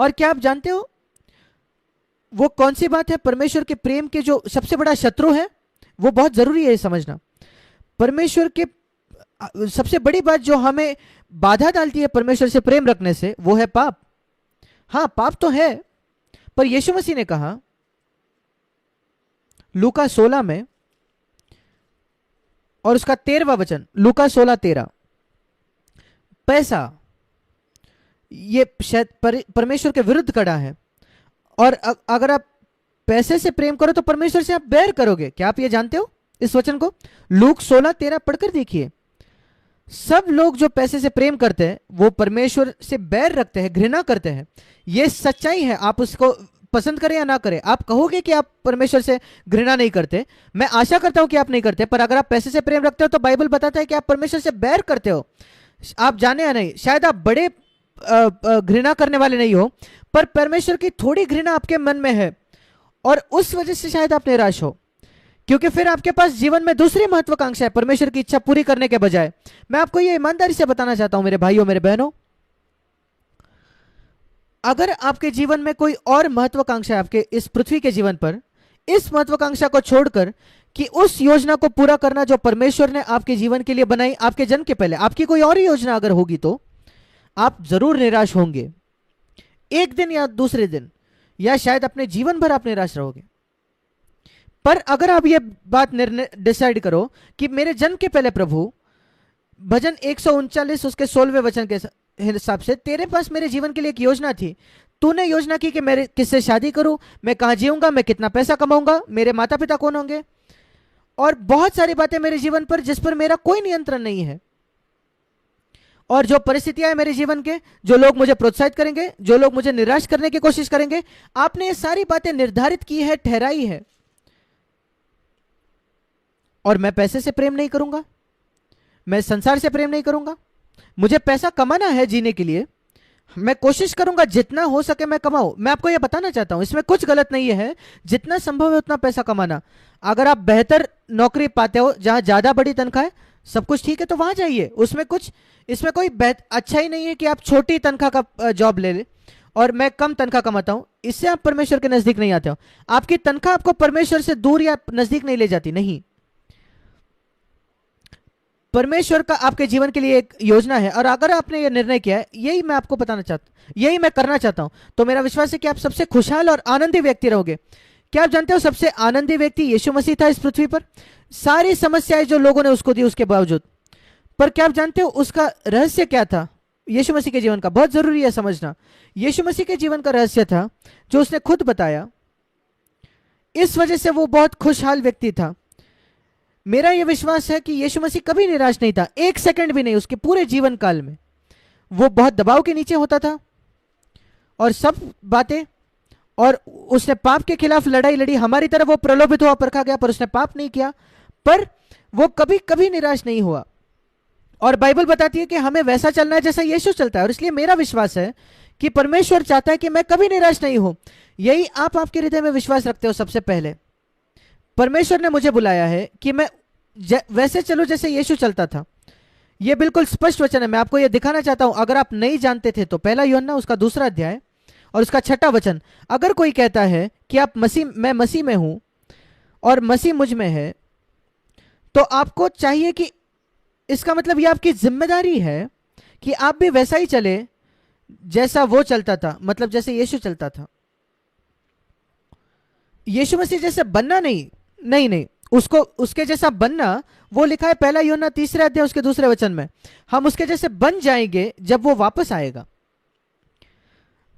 और क्या आप जानते हो वो कौन सी बात है परमेश्वर के प्रेम के जो सबसे बड़ा शत्रु है? वो बहुत जरूरी है ये समझना। परमेश्वर के सबसे बड़ी बात जो हमें बाधा डालती है परमेश्वर से प्रेम रखने से, वो है पाप। हाँ, पाप तो है, पर यीशु मसीह ने कहा लूका 16 में, और उसका 13वां वचन, लूका 16:13, पैसा ये शायद परमेश्वर के विरुद्ध खड़ा है, और अगर आप पैसे से प्रेम करो तो परमेश्वर से आप बैर करोगे। क्या आप ये जानते हो इस वचन को? लूक 16:13 पढ़कर देखिए। सब लोग जो पैसे से प्रेम करते हैं वो परमेश्वर से बैर रखते हैं, घृणा करते हैं। ये सच्चाई है, आप उसको पसंद करें या ना करें। आप कहोगे कि आप परमेश्वर से घृणा नहीं करते, मैं आशा करता हूं कि आप नहीं करते, पर अगर आप पैसे से प्रेम रखते हो तो बाइबल बताता है कि आप परमेश्वर से बैर करते हो। आप जाने या नहीं, शायद आप बड़े घृणा करने वाले नहीं हो, पर परमेश्वर की थोड़ी घृणा आपके मन में है, और उस वजह से शायद आप निराश हो, क्योंकि फिर आपके पास जीवन में दूसरी महत्वाकांक्षा है परमेश्वर की इच्छा पूरी करने के बजाय। मैं आपको ये ईमानदारी से बताना चाहता हूं मेरे भाइयों मेरे बहनों, अगर आपके जीवन में कोई और महत्वाकांक्षा है आपके इस पृथ्वी के जीवन पर, इस महत्वाकांक्षा को छोड़कर कि उस योजना को पूरा करना जो परमेश्वर ने आपके जीवन के लिए बनाई आपके जन्म के पहले, आपकी कोई और योजना अगर होगी तो आप जरूर निराश होंगे, एक दिन या दूसरे दिन, या शायद अपने जीवन भर आप निराश रहोगे। पर अगर आप ये बात डिसाइड करो कि मेरे जन्म के पहले प्रभु, भजन 139 उसके 16वें वचन के हिसाब से तेरे पास मेरे जीवन के लिए एक योजना थी। तूने योजना की कि मेरे किससे शादी करूं, मैं कहां जीऊंगा, मैं कितना पैसा कमाऊंगा, मेरे माता पिता कौन होंगे, और बहुत सारी बातें मेरे जीवन पर जिस पर मेरा कोई नियंत्रण नहीं है। और जो परिस्थितियां हैं मेरे जीवन के, जो लोग मुझे प्रोत्साहित करेंगे, जो लोग मुझे निराश करने की कोशिश करेंगे, आपने ये सारी बातें निर्धारित की है, ठहराई है। और मैं पैसे से प्रेम नहीं करूंगा, मैं संसार से प्रेम नहीं करूंगा। मुझे पैसा कमाना है जीने के लिए, मैं कोशिश करूंगा जितना हो सके मैं कमाऊं। मैं आपको यह बताना चाहता हूं इसमें कुछ गलत नहीं है, जितना संभव है उतना पैसा कमाना। अगर आप बेहतर नौकरी पाते हो जहां ज्यादा बड़ी तनख्वाह है, सब कुछ ठीक है तो वहां जाइए, उसमें कुछ, इसमें कोई अच्छा ही नहीं है कि आप छोटी तनख्वाह का जॉब ले ले और मैं कम तनख्वाह कमाता हूं, इससे आप परमेश्वर के नजदीक नहीं आते हो। आपकी तनख्वाह आपको परमेश्वर से दूर या नजदीक नहीं ले जाती, नहीं। परमेश्वर का आपके जीवन के लिए एक योजना है, और अगर आपने ये निर्णय किया है, यही मैं आपको बताना चाहता, यही मैं करना चाहता हूं, तो मेरा विश्वास है कि आप सबसे खुशहाल और आनंदी व्यक्ति रहोगे। क्या आप जानते हो सबसे आनंदी व्यक्ति यीशु मसीह था इस पृथ्वी पर, सारी समस्याएं जो लोगों ने उसको दी उसके बावजूद। पर क्या आप जानते हो उसका रहस्य क्या था यीशु मसीह के जीवन का? बहुत जरूरी है समझना। यीशु मसीह के जीवन का रहस्य था जो उसने खुद बताया, इस वजह से वो बहुत खुशहाल व्यक्ति था। मेरा यह विश्वास है कि यीशु मसीह कभी निराश नहीं था, एक सेकंड भी नहीं। उसके पूरे जीवन काल में वो बहुत दबाव के नीचे होता था और सब बातें, और उसने पाप के खिलाफ लड़ाई लड़ी। हमारी तरह वो प्रलोभित हुआ, परखा गया, पर उसने पाप नहीं किया, पर वो कभी कभी निराश नहीं हुआ। और बाइबल बताती है कि हमें वैसा चलना है जैसा यीशु चलता है। और इसलिए मेरा विश्वास है कि परमेश्वर चाहता है कि मैं कभी निराश नहीं हूं। यही आप आपके हृदय में विश्वास रखते हो। सबसे पहले परमेश्वर ने मुझे बुलाया है कि मैं वैसे चलूं जैसे यीशु चलता था। यह बिल्कुल स्पष्ट वचन है, मैं आपको यह दिखाना चाहता हूं। अगर आप नहीं जानते थे तो 1 यूहन्ना उसका 2 अध्याय और उसका 6 वचन, अगर कोई कहता है कि आप मैं मसीह में हूं और मसीह मुझ में है, तो आपको चाहिए कि, इसका मतलब यह आपकी जिम्मेदारी है कि आप भी वैसा ही चले जैसा वो चलता था, मतलब जैसे यीशु चलता था। यीशु मसीह जैसे बनना नहीं, उसको उसके जैसा बनना, वो लिखा है 1 यूहन्ना 3 अध्याय उसके 2 वचन में। हम उसके जैसे बन जाएंगे जब वो वापस आएगा।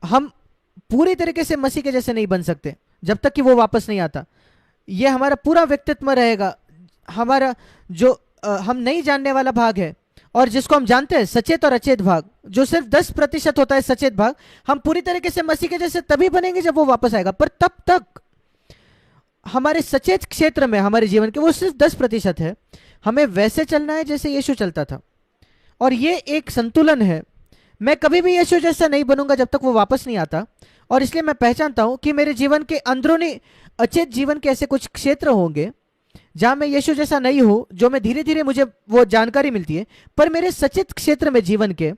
हम पूरी तरीके से मसीह के जैसे नहीं बन सकते जब तक कि वो वापस नहीं आता। ये हमारा पूरा व्यक्तित्व रहेगा, हमारा जो हम नहीं जानने वाला भाग है, और जिसको हम जानते हैं सचेत और अचेत भाग, जो सिर्फ 10% होता है सचेत भाग, हम पूरी तरीके से मसीह के जैसे तभी बनेंगे जब वो वापस आएगा। पर तब तक हमारे सचेत क्षेत्र में हमारे जीवन के वो सिर्फ 10% है। हमें वैसे चलना है जैसे यीशु चलता था, और ये एक संतुलन है। मैं कभी भी यीशु जैसा नहीं बनूंगा जब तक वो वापस नहीं आता। और इसलिए मैं पहचानता हूं कि मेरे जीवन के अंदरूनी अचेत जीवन के ऐसे कुछ क्षेत्र होंगे जहां मैं यीशु जैसा नहीं हूं, जो मैं धीरे धीरे मुझे वो जानकारी मिलती है। पर मेरे सचेत क्षेत्र में जीवन के,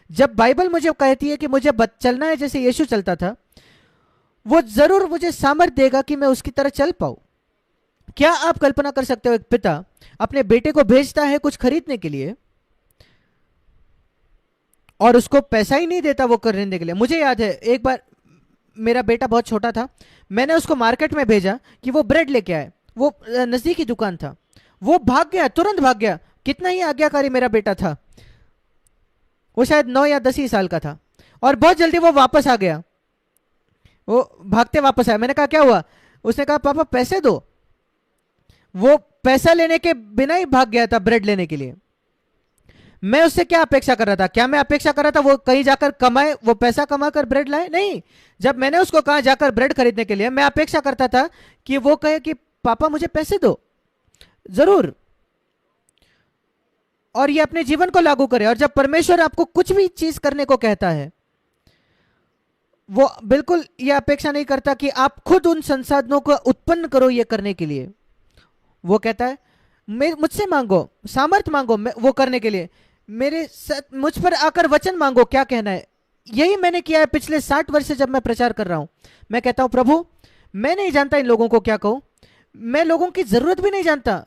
जब बाइबल मुझे कहती है कि मुझे चलना है जैसे यीशु चलता था, वो जरूर मुझे सामर्थ्य देगा कि मैं उसकी तरह चल पाऊं। क्या आप कल्पना कर सकते हो, एक पिता अपने बेटे को भेजता है कुछ खरीदने के लिए और उसको पैसा ही नहीं देता वो खरीदने के लिए। मुझे याद है एक बार मेरा बेटा बहुत छोटा था, मैंने उसको मार्केट में भेजा कि वो ब्रेड लेके आए, वो नजदीकी दुकान था, वो भाग गया, तुरंत भाग गया। कितना ही आज्ञाकारी मेरा बेटा था, वो शायद 9 या 10 ही साल का था, और बहुत जल्दी वो वापस आ गया, वो भागते वापस आया। मैंने कहा क्या हुआ? उसने कहा पापा पैसे दो। वो पैसा लेने के बिना ही भाग गया था ब्रेड लेने के लिए। मैं उससे क्या अपेक्षा कर रहा था? क्या मैं अपेक्षा कर रहा था वो कहीं जाकर कमाए, वो पैसा कमा कर ब्रेड लाए? नहीं। जब मैंने उसको कहा जाकर ब्रेड खरीदने के लिए, मैं अपेक्षा करता था कि वो कहे कि पापा मुझे पैसे दो, जरूर। और ये अपने जीवन को लागू करे। और जब परमेश्वर आपको कुछ भी चीज करने को कहता है, वो बिल्कुल ये अपेक्षा नहीं करता कि आप खुद उन संसाधनों को उत्पन्न करो ये करने के लिए। वो कहता है मुझसे मांगो, सामर्थ मांगो वो करने के लिए, मुझ पर आकर वचन मांगो क्या कहना है। यही मैंने किया है पिछले 60 वर्ष से जब मैं प्रचार कर रहा हूं। मैं कहता हूं प्रभु मैं नहीं जानता इन लोगों को क्या कहूं, मैं लोगों की जरूरत भी नहीं जानता,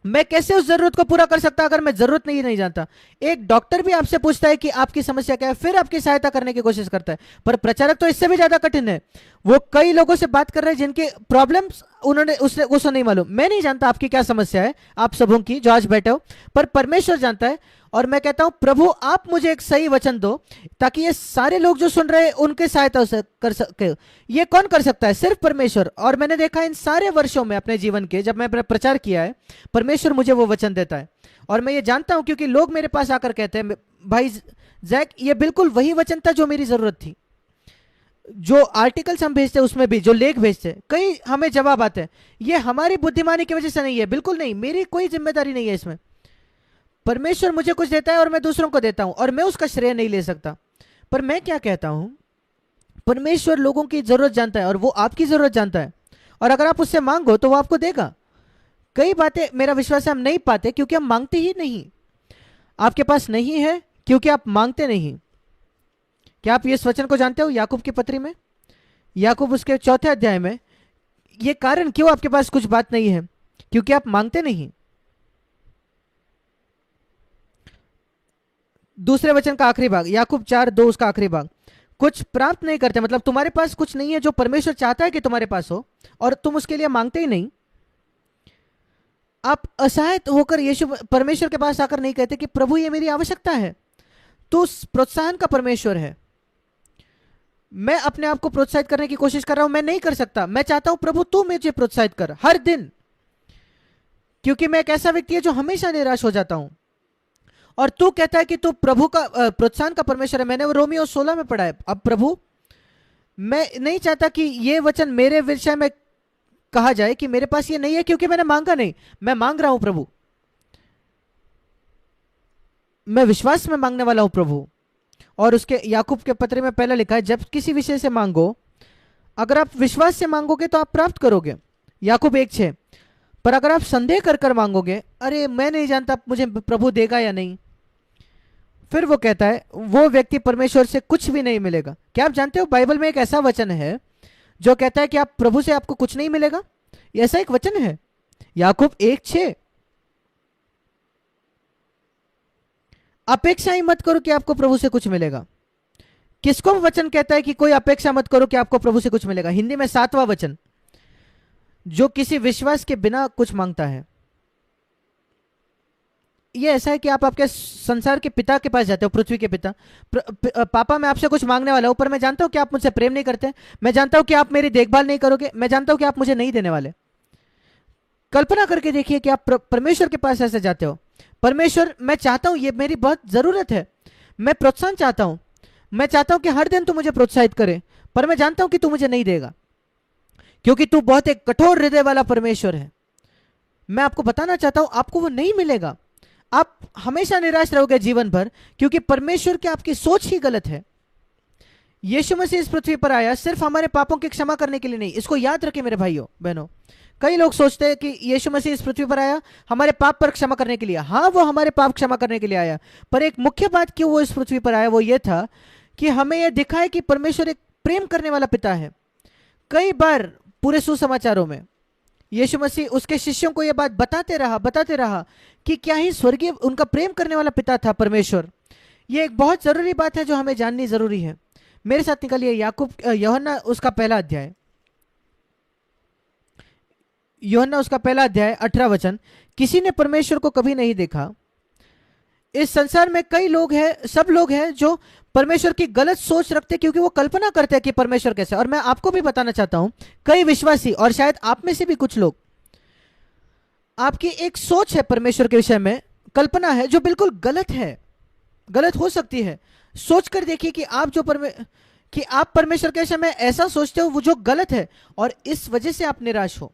मैं कैसे उस जरूरत को पूरा कर सकता अगर मैं जरूरत नहीं जानता। एक डॉक्टर भी आपसे पूछता है कि आपकी समस्या क्या है, फिर आपकी सहायता करने की कोशिश करता है। पर प्रचारक तो इससे भी ज्यादा कठिन है, वो कई लोगों से बात कर रहे हैं जिनके प्रॉब्लम्स उसको नहीं मालूम। मैं नहीं जानता आपकी क्या समस्या है, आप सबों की जो आज बैठे हो, पर परमेश्वर जानता है। और मैं कहता हूं प्रभु आप मुझे एक सही वचन दो ताकि ये सारे लोग जो सुन रहे हैं उनके सहायता कर सके। ये कौन कर सकता है? सिर्फ परमेश्वर। और मैंने देखा इन सारे वर्षों में अपने जीवन के, जब मैं प्रचार किया है, परमेश्वर मुझे वो वचन देता है। और मैं ये जानता हूं क्योंकि लोग मेरे पास आकर कहते हैं भाई जैक ये बिल्कुल वही वचन था जो मेरी जरूरत थी। जो आर्टिकल्स हम भेजते उसमें भी, जो लेख भेजते कई हमें जवाब आते हैं। ये हमारी बुद्धिमानी की वजह से नहीं है, बिल्कुल नहीं, मेरी कोई जिम्मेदारी नहीं है इसमें। परमेश्वर मुझे कुछ देता है और मैं दूसरों को देता हूं और मैं उसका श्रेय नहीं ले सकता। पर मैं क्या कहता हूं, परमेश्वर लोगों की जरूरत जानता है और वो आपकी जरूरत जानता है। और अगर आप उससे मांगो तो वो आपको देगा। कई बातें मेरा विश्वास है हम नहीं पाते क्योंकि हम मांगते ही नहीं। आपके पास नहीं है क्योंकि आप मांगते नहीं। क्या आप इस वचन को जानते हो? याकूब की पत्री में, याकूब उसके 4 अध्याय में, ये कारण क्यों आपके पास कुछ बात नहीं है, क्योंकि आप मांगते नहीं। दूसरे वचन का आखिरी भाग, याकूब 4:2 उसका आखिरी भाग, कुछ प्राप्त नहीं करते, मतलब तुम्हारे पास कुछ नहीं है जो परमेश्वर चाहता है कि तुम्हारे पास हो और तुम उसके लिए मांगते ही नहीं। आप असहाय होकर यीशु परमेश्वर के पास आकर नहीं कहते कि प्रभु ये मेरी आवश्यकता है। तो प्रोत्साहन का परमेश्वर है। मैं अपने आप को प्रोत्साहित करने की कोशिश कर रहा हूं, मैं नहीं कर सकता। मैं चाहता हूं प्रभु तू मुझे प्रोत्साहित कर हर दिन, क्योंकि मैं एक ऐसा व्यक्ति है जो हमेशा निराश हो जाता हूं। और तू कहता है कि तू प्रभु का प्रोत्साहन का परमेश्वर है। मैंने वो रोमियो 16 में पढ़ा है। अब प्रभु मैं नहीं चाहता कि ये वचन मेरे विषय में कहा जाए कि मेरे पास ये नहीं है क्योंकि मैंने मांगा नहीं। मैं मांग रहा हूं प्रभु, मैं विश्वास में मांगने वाला हूं प्रभु। और उसके याकूब के पत्र में पहले लिखा है जब किसी विषय से मांगो, अगर आप विश्वास से मांगोगे तो आप प्राप्त करोगे, याकूब 1:6। पर अगर आप संदेह कर कर मांगोगे, अरे मैं नहीं जानता मुझे प्रभु देगा या नहीं, फिर वो कहता है वो व्यक्ति परमेश्वर से कुछ भी नहीं मिलेगा। क्या आप जानते हो बाइबल में एक ऐसा वचन है जो कहता है कि आप प्रभु से आपको कुछ नहीं मिलेगा? ऐसा एक वचन है, याकूब 1:6। अपेक्षा ही मत करो कि आपको प्रभु से कुछ मिलेगा। किसको वचन कहता है कि कोई अपेक्षा मत करो कि आपको प्रभु से कुछ मिलेगा? हिंदी में 7वां वचन, जो किसी विश्वास के बिना कुछ मांगता है। ये ऐसा है कि आप आपके संसार के पिता के पास जाते हो, पृथ्वी के पिता, पापा मैं आपसे कुछ मांगने वाला हूं, पर मैं जानता हूं कि आप मुझसे प्रेम नहीं करते, मैं जानता हूं कि आप मेरी देखभाल नहीं करोगे, मैं जानता हूं कि आप मुझे नहीं देने वाले। कल्पना करके देखिए कि आप परमेश्वर के पास ऐसे जाते हो, परमेश्वर मैं चाहता हूं, ये मेरी बहुत जरूरत है, मैं प्रोत्साहन चाहता हूं, मैं चाहता हूं कि हर दिन तू मुझे प्रोत्साहित करे, पर मैं जानता हूं कि तू मुझे नहीं देगा क्योंकि तू बहुत एक कठोर हृदय वाला परमेश्वर है। मैं आपको बताना चाहता हूं आपको वो नहीं मिलेगा। आप हमेशा निराश रहोगे जीवन भर क्योंकि परमेश्वर की आपकी सोच ही गलत है। यीशु मसीह इस पृथ्वी पर आया सिर्फ हमारे पापों की क्षमा करने के लिए नहीं, इसको याद रखें मेरे भाइयों बहनों। कई लोग सोचते हैं कि यीशु मसीह इस पृथ्वी पर आया हमारे पाप पर क्षमा करने के लिए। हाँ, वो हमारे पाप क्षमा करने के लिए आया, पर एक मुख्य बात क्यों वो इस पृथ्वी पर आया वो ये था कि हमें यह दिखाए कि परमेश्वर एक प्रेम करने वाला पिता है। कई बार पूरे सुसमाचारों में यीशु मसीह उसके शिष्यों को यह बात बताते रहा कि क्या ही स्वर्गीय उनका प्रेम करने वाला पिता था परमेश्वर। यह एक बहुत जरूरी बात है जो हमें जाननी जरूरी है। मेरे साथ निकलिए याकूब यूहन्ना उसका पहला अध्याय, यूहन्ना उसका पहला अध्याय 18 वचन। किसी ने परमेश्वर को कभी नहीं देखा। इस संसार में कई लोग हैं, सब लोग हैं जो परमेश्वर की गलत सोच रखते हैं, क्योंकि वो कल्पना करते हैं कि परमेश्वर कैसे। और मैं आपको भी बताना चाहता हूं, कई विश्वासी और शायद आप में से भी कुछ लोग, आपकी एक सोच है परमेश्वर के विषय में, कल्पना है जो बिल्कुल गलत है, गलत हो सकती है। सोच कर देखिए कि आप परमेश्वर के विषय में ऐसा सोचते हो वो जो गलत है, और इस वजह से आप निराश हो।